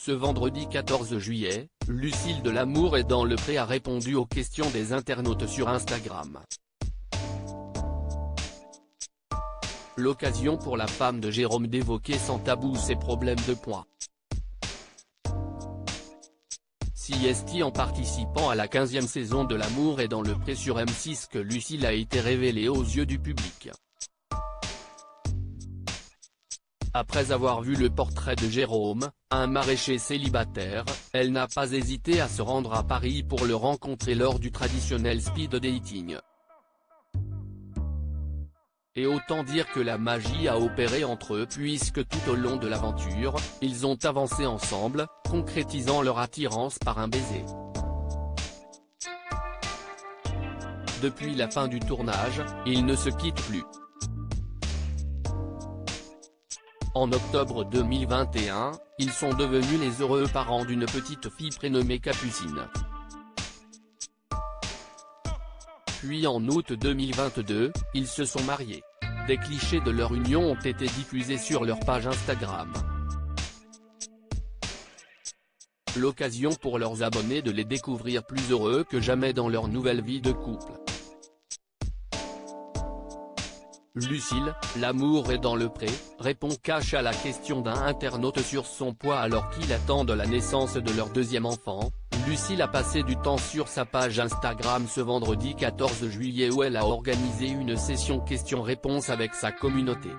Ce vendredi 14 juillet, Lucille de L'Amour est dans le Pré a répondu aux questions des internautes sur Instagram. L'occasion pour la femme de Jérôme d'évoquer sans tabou ses problèmes de poids. C'est en participant à la 15e saison de L'Amour est dans le Pré sur M6 que Lucille a été révélée aux yeux du public. Après avoir vu le portrait de Jérôme, un maraîcher célibataire, elle n'a pas hésité à se rendre à Paris pour le rencontrer lors du traditionnel speed dating. Et autant dire que la magie a opéré entre eux puisque tout au long de l'aventure, ils ont avancé ensemble, concrétisant leur attirance par un baiser. Depuis la fin du tournage, ils ne se quittent plus. En octobre 2021, ils sont devenus les heureux parents d'une petite fille prénommée Capucine. Puis en août 2022, ils se sont mariés. Des clichés de leur union ont été diffusés sur leur page Instagram. L'occasion pour leurs abonnés de les découvrir plus heureux que jamais dans leur nouvelle vie de couple. Lucille, L'Amour est dans le Pré, répond cash à la question d'un internaute sur son poids alors qu'il attend de la naissance de leur deuxième enfant. Lucille a passé du temps sur sa page Instagram ce vendredi 14 juillet où elle a organisé une session questions-réponses avec sa communauté.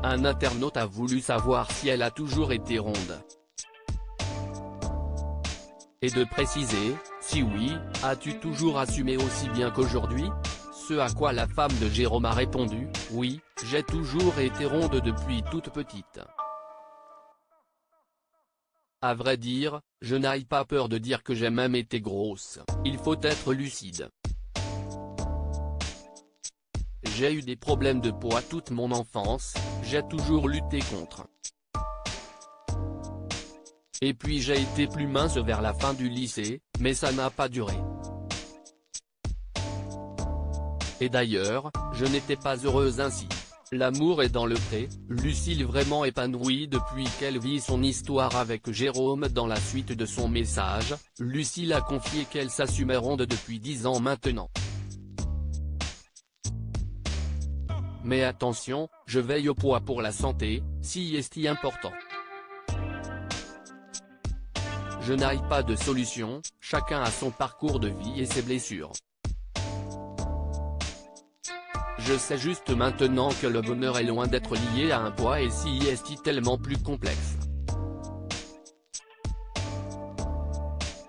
Un internaute a voulu savoir si elle a toujours été ronde. Et de préciser, si oui, as-tu toujours assumé aussi bien qu'aujourd'hui ? Ce à quoi la femme de Jérôme a répondu, oui, j'ai toujours été ronde depuis toute petite. À vrai dire, je n'ai pas peur de dire que j'ai même été grosse, il faut être lucide. J'ai eu des problèmes de poids toute mon enfance, j'ai toujours lutté contre. Et puis j'ai été plus mince vers la fin du lycée, mais ça n'a pas duré. Et d'ailleurs, je n'étais pas heureuse ainsi. L'amour est dans le Pré, Lucille vraiment épanouie depuis qu'elle vit son histoire avec Jérôme. Dans la suite de son message, Lucille a confié qu'elle s'assumait ronde depuis 10 ans maintenant. Mais attention, je veille au poids pour la santé, si est important. Je n'ai pas de solution, chacun a son parcours de vie et ses blessures. Je sais juste maintenant que le bonheur est loin d'être lié à un poids et si est tellement plus complexe.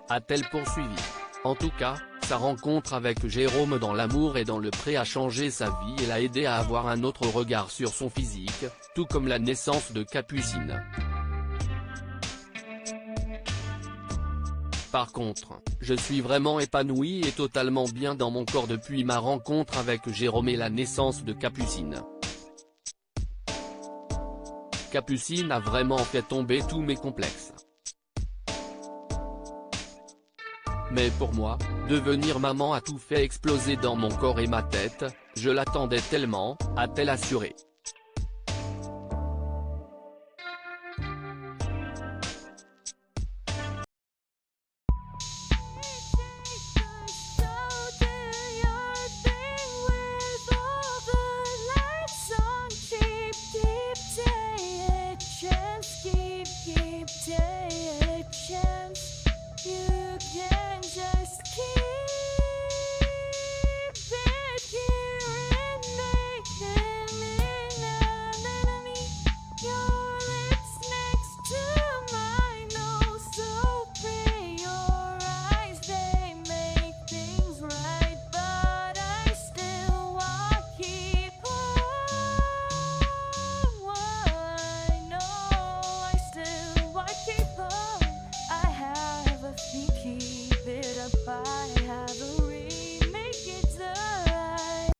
A-t-elle poursuivi. En tout cas, sa rencontre avec Jérôme dans L'Amour et dans le Pré a changé sa vie et l'a aidé à avoir un autre regard sur son physique, tout comme la naissance de Capucine. Par contre, je suis vraiment épanouie et totalement bien dans mon corps depuis ma rencontre avec Jérôme et la naissance de Capucine. Capucine a vraiment fait tomber tous mes complexes. Mais pour moi, devenir maman a tout fait exploser dans mon corps et ma tête, je l'attendais tellement, a-t-elle assuré.